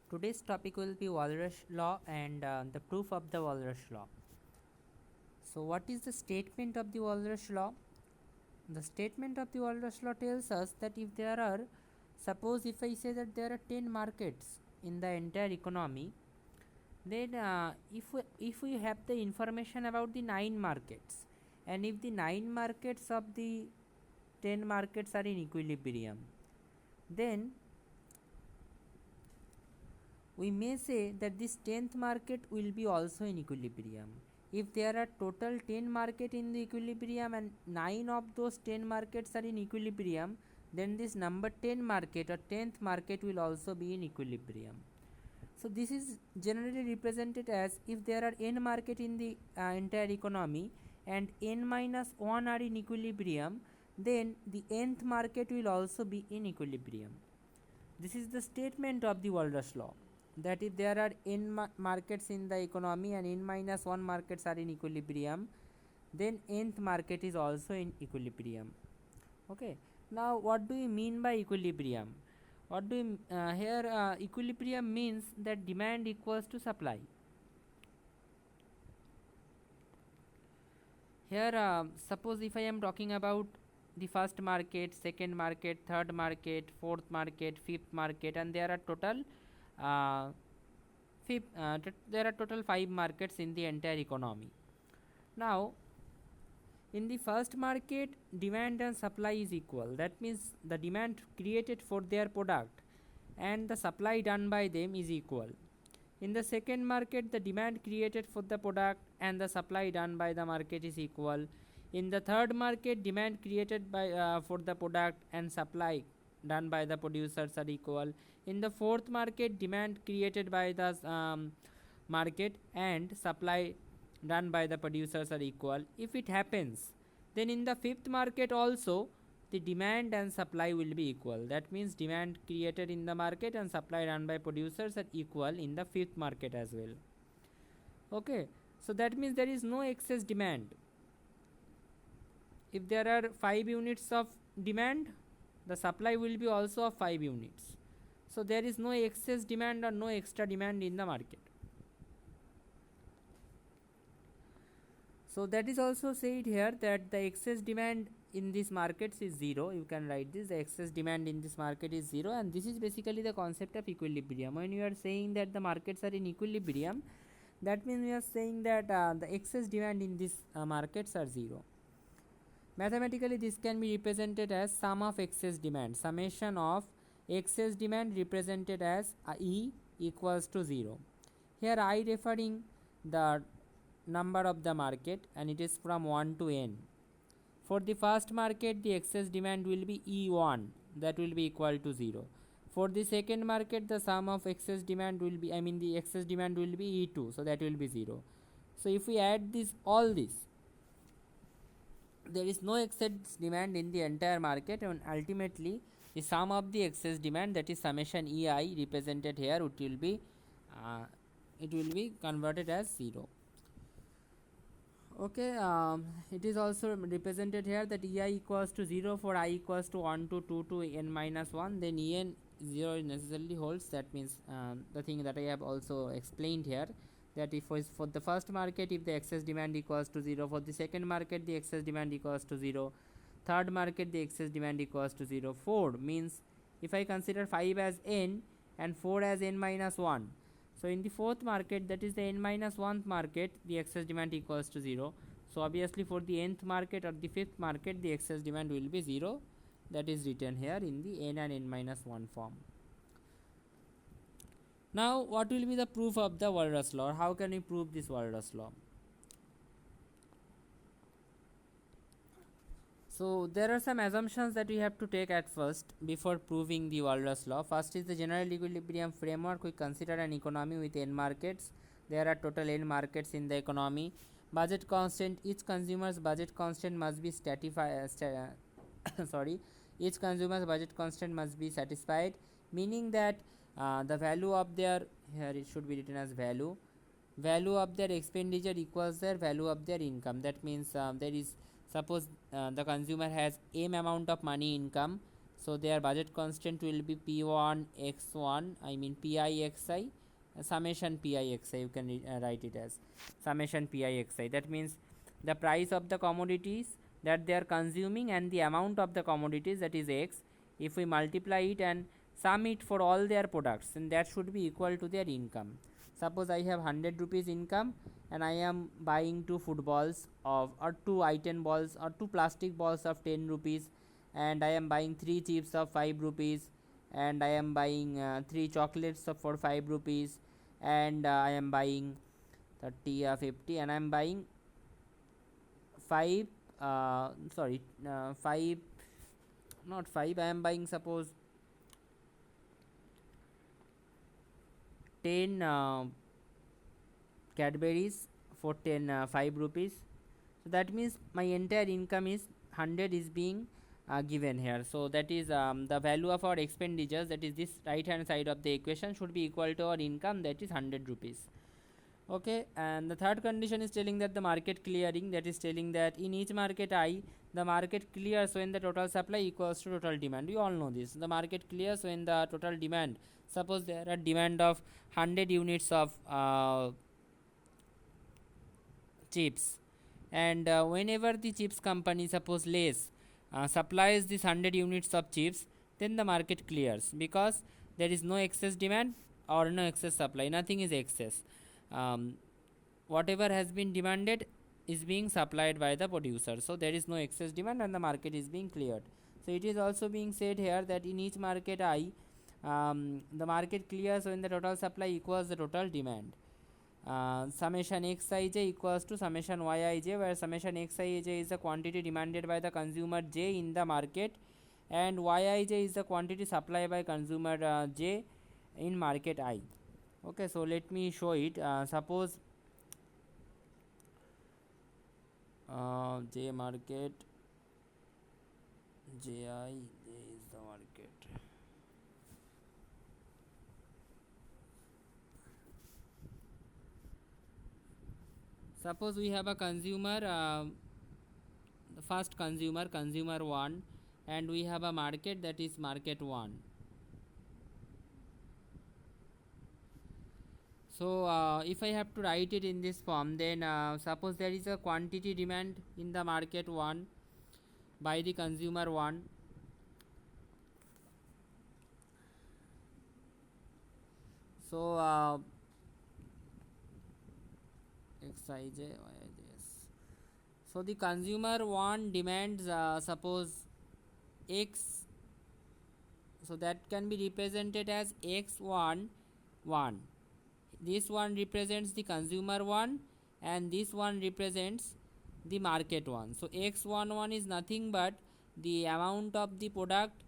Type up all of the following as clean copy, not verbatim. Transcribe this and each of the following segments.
Today's topic will be Walras law and the proof of the Walras law. So, what is the statement of the Walras law? The statement of the Walras law tells us that if there are, suppose if I say that there are 10 markets in the entire economy, then if we have the information about the 9 markets, and if the 9 markets of the 10 markets are in equilibrium, then we may say that this 10th market will be also in equilibrium. If there are total 10 market in the equilibrium and 9 of those 10 markets are in equilibrium, then this number 10 market or 10th market will also be in equilibrium. So this is generally represented as if there are n market in the entire economy and n minus 1 are in equilibrium, then the nth market will also be in equilibrium. This is the statement of the Walras law, that if there are n markets in the economy and n minus 1 markets are in equilibrium, then nth market is also in equilibrium. Okay. Now what do we mean by equilibrium? What do we, here equilibrium means that demand equals to supply. Here suppose if I am talking about the first market, second market, third market, fourth market, fifth market, and there are total uh, there are total 5 markets in the entire economy. Now in the first market, demand and supply is equal. That means the demand created for their product and the supply done by them is equal. In the second market, the demand created for the product and the supply done by the market is equal. In the third market, demand created by for the product and supply done by the producers are equal. In the fourth market, demand created by the market and supply done by the producers are equal. If it happens, then in the fifth market also the demand and supply will be equal. That means demand created in the market and supply done by producers are equal in the fifth market as well. Okay, so that means there is no excess demand. If there are 5 units of demand, the supply will be also of 5 units. So there is no excess demand or no extra demand in the market. So that is also said here that the excess demand in these markets is 0. You can write this, the excess demand in this market is 0, and this is basically the concept of equilibrium. When you are saying that the markets are in equilibrium, that means we are saying that the excess demand in these markets are 0. Mathematically this can be represented as sum of excess demand, summation of excess demand represented as E equals to 0. Here I referring the number of the market and it is from 1 to n. For the first market, the excess demand will be E1, that will be equal to 0. For the second market, the sum of excess demand will be, the excess demand will be E2, so that will be 0. So if we add this, all this, there is no excess demand in the entire market, and ultimately the sum of the excess demand, that is summation EI represented here, it will be converted as 0. Okay, it is also represented here that ei equals to 0 for I equals to 1 to 2 to n minus 1, then en 0 necessarily holds. That means the thing that I have also explained here, that if for the first market, if the excess demand equals to 0, for the second market the excess demand equals to 0, third market the excess demand equals to 0, 4 means if I consider 5 as n and 4 as n minus 1, so in the fourth market, that is the n minus 1th market, the excess demand equals to 0. So obviously for the nth market or the fifth market, the excess demand will be 0. That is written here in the n and n minus 1 form. Now what will be the proof of the Walras law? How can we prove this Walras law? So there are some assumptions that we have to take at first before proving the Walras law. First is the general equilibrium framework. We consider an economy with n markets. There are total n markets in the economy. Budget constant. Each consumer's budget constant must be sorry. Each consumer's budget constant must be satisfied, meaning that the value of their, here it should be written as value of their expenditure equals their value of their income. That means there is, suppose the consumer has m amount of money income, So their budget constant will be P1 x1, I mean Pi xi, summation Pi xi, you can write it as summation Pi xi. That means the price of the commodities that they are consuming and the amount of the commodities, that is x, if we multiply it and sum it for all their products, then that should be equal to their income. Suppose I have 100 rupees income and I am buying two footballs of, or two item balls, or two plastic balls of 10 rupees, and I am buying three chips of 5 rupees, and I am buying three chocolates of for 5 rupees, and I am buying 30 50, and I am buying 5 sorry 5, not 5, I am buying suppose 10 Cadbury's for 10 5 rupees. So that means my entire income is 100 is being given here. So that is the value of our expenditures, that is this right hand side of the equation, should be equal to our income, that is 100 rupees. Okay, and the third condition is telling that the market clearing, that is telling that in each market I, the market clears when the total supply equals to total demand. You all know this. The market clears when the total demand, suppose there are demand of 100 units of chips, and whenever the chips company, suppose Lays, supplies this 100 units of chips, then the market clears, because there is no excess demand or no excess supply, nothing is excess. um, Whatever has been demanded is being supplied by the producer, so there is no excess demand and the market is being cleared. So it is also being said here that in each market I, the market clears when the total supply equals the total demand. Summation xij equals to summation yij, where summation xij is the quantity demanded by the consumer j in the market, and yij is the quantity supplied by consumer j in market I. Okay, so let me show it. Suppose j market, ji, j is the market. Suppose we have a consumer, the first consumer, consumer 1, and we have a market, that is market 1. So if I have to write it in this form, then suppose there is a quantity demand in the market 1 by the consumer 1. So xij yij. So the consumer 1 demands suppose x, so that can be represented as x1 1. This one represents the consumer 1 and this one represents the market 1. So x11 is nothing but the amount of the product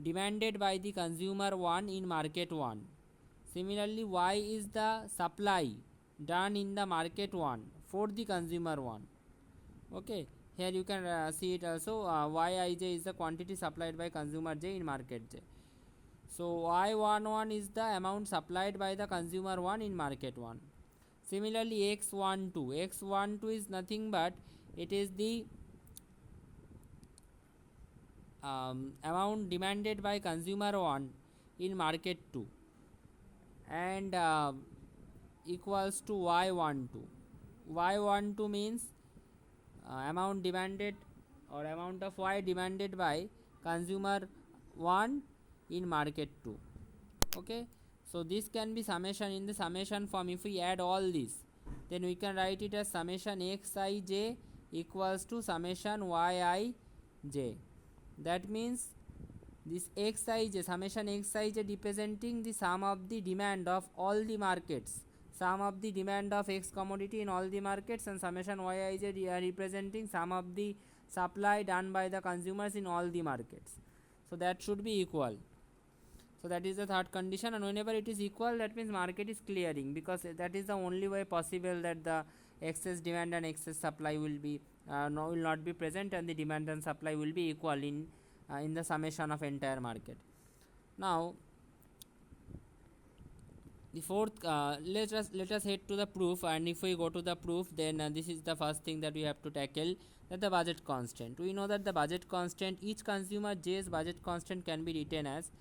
demanded by the consumer 1 in market 1. Similarly, y is the supply done in the market 1 for the consumer 1. Okay, here you can see it also. Yij is the quantity supplied by consumer j in market j. So y11 is the amount supplied by the consumer 1 in market 1. Similarly, x12 is nothing but it is the amount demanded by consumer 1 in market 2, and equals to y12. Y12 means amount demanded, or amount of y demanded by consumer 1 in market 2. Okay, so this can be summation in the summation form. If we add all this, then we can write it as summation xij equals to summation yij. That means this xij, summation xij, representing the sum of the demand of all the markets, sum of the demand of x commodity in all the markets, and summation yij representing sum of the supply done by the consumers in all the markets. So that should be equal. So that is the third condition, and whenever it is equal, that means market is clearing, because that is the only way possible that the excess demand and excess supply will be will not be present, and the demand and supply will be equal in the summation of entire market. Now the fourth, let us head to the proof, and if we go to the proof, then this is the first thing that we have to tackle, that the budget constant. We know that the budget constant, each consumer j's budget constant can be written as,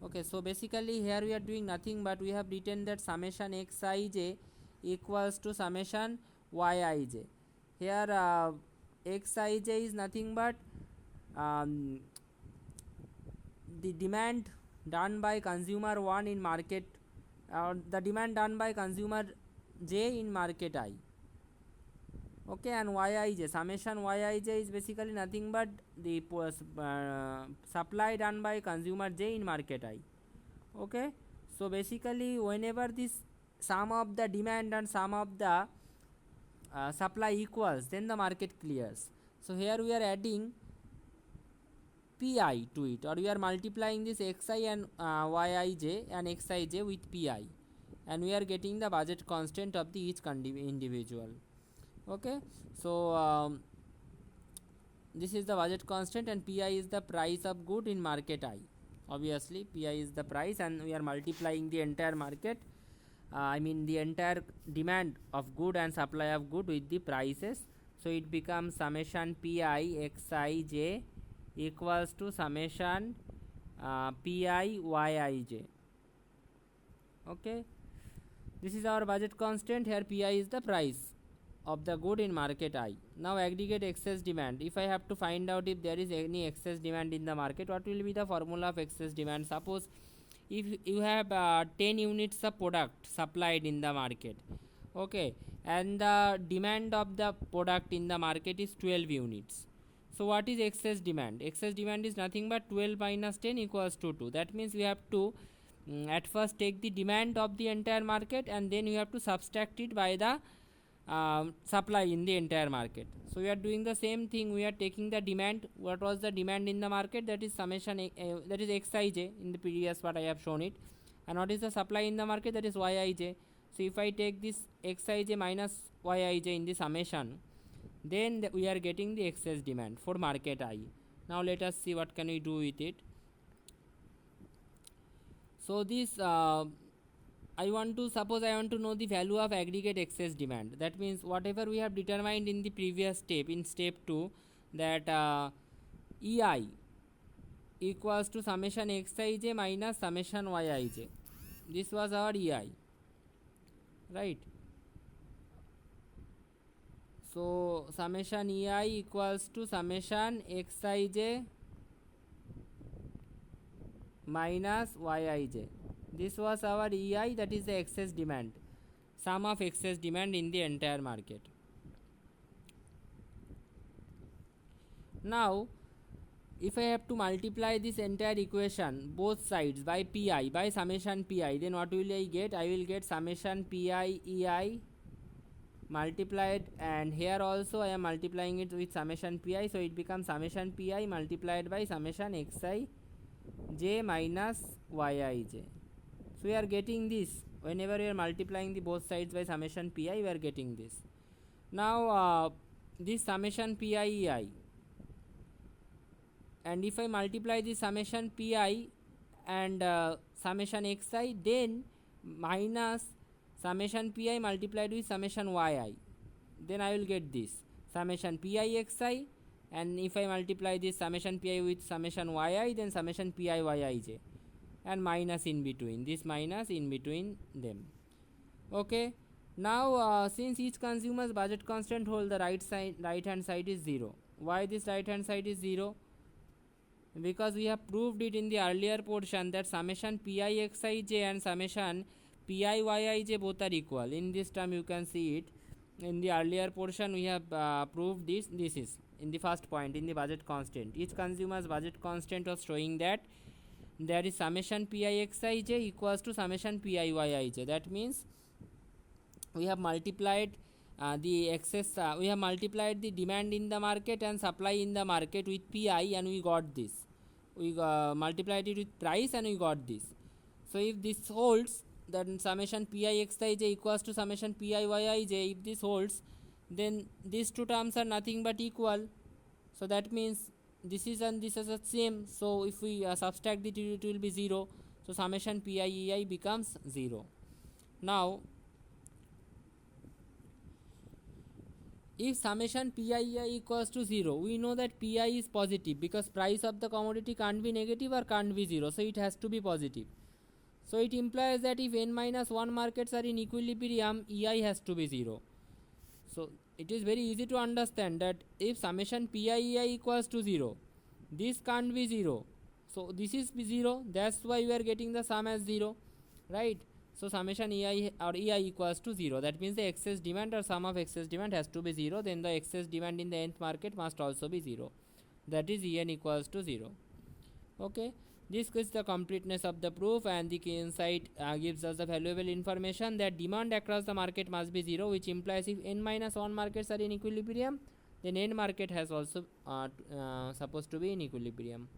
okay, so basically here we are doing nothing but we have written that summation xij equals to summation yij. Here xij is nothing but the demand done by consumer 1 in market, the demand done by consumer j in market I, okay, and yij, summation yij is basically nothing but the supply done by consumer j in market I, okay. So basically whenever this sum of the demand and sum of the supply equals, then the market clears. So here we are adding pi to it, or we are multiplying this xi and yij and xij with pi, and we are getting the budget constant of the each individual, okay. So this is the budget constant, and pi is the price of good in market I. Obviously pi is the price, and we are multiplying the entire market, I mean the entire demand of good and supply of good with the prices. So it becomes summation pi xij equals to summation pi yij, okay. This is our budget constant. Here pi is the price of the good in market I. Now aggregate excess demand. If I have to find out if there is any excess demand in the market, what will be the formula of excess demand? Suppose if you have 10 units of product supplied in the market, okay, and the demand of the product in the market is 12 units. So what is excess demand? Excess demand is nothing but 12 minus 10 equals to 2. That means we have to at first take the demand of the entire market, and then you have to subtract it by the supply in the entire market. So we are doing the same thing. We are taking the demand, what was the demand in the market, that is summation that is xij in the previous part I have shown it, and what is the supply in the market, that is yij. So if I take this xij minus yij in the summation, then we are getting the excess demand for market I. Now let us see what can we do with it. So this I want to know the value of aggregate excess demand. That means whatever we have determined in the previous step, in step 2, that EI equals to summation xij minus summation yij. This was our EI, right? So summation EI equals to summation xij minus yij. This was our EI, that is the excess demand, sum of excess demand in the entire market. Now if I have to multiply this entire equation both sides by pi, by summation pi, then what will I get? I will get summation pi EI multiplied, and here also I am multiplying it with summation pi, so it becomes summation pi multiplied by summation xi j minus yij. So we are getting this whenever we are multiplying the both sides by summation pi, we are getting this. Now this summation pi EI, and if I multiply the summation pi and summation xi, then minus summation pi multiplied with summation yi, then I will get this summation pi xi, and if I multiply this summation pi with summation yi, then summation pi yij, and minus in between, this minus in between them, okay. Now since each consumer's budget constant hold, the right hand side is 0. Why this right hand side is 0? Because we have proved it in the earlier portion that summation pi xij and summation pi yij both are equal. In this term you can see it in the earlier portion we have proved this. This is in the first point, in the budget constant. Each consumer's budget constant was showing that there is summation pi xij equals to summation pi yij. That means we have multiplied the excess, we have multiplied the demand in the market and supply in the market with pi, and we got this. We multiplied it with price and we got this. So if this holds, then summation pi xij equals to summation pi yij. If this holds, then these two terms are nothing but equal. So that means this is and this is the same. So if we subtract it, it will be 0. So summation pi ei becomes 0. Now if summation pi equals to 0, we know that pi is positive because price of the commodity can't be negative or can't be 0, so it has to be positive. So it implies that if n minus 1 markets are in equilibrium, ei has to be 0. So it is very easy to understand that if summation pi ei equals to 0, this can't be 0, so this is 0, that's why we are getting the sum as 0, right? So summation ei or ei equals to 0, that means the excess demand or sum of excess demand has to be 0, then the excess demand in the nth market must also be 0, that is en equals to 0. Okay, this is the completeness of the proof, and the key insight gives us the valuable information that demand across the market must be 0, which implies if n minus 1 markets are in equilibrium, then n market has also supposed to be in equilibrium.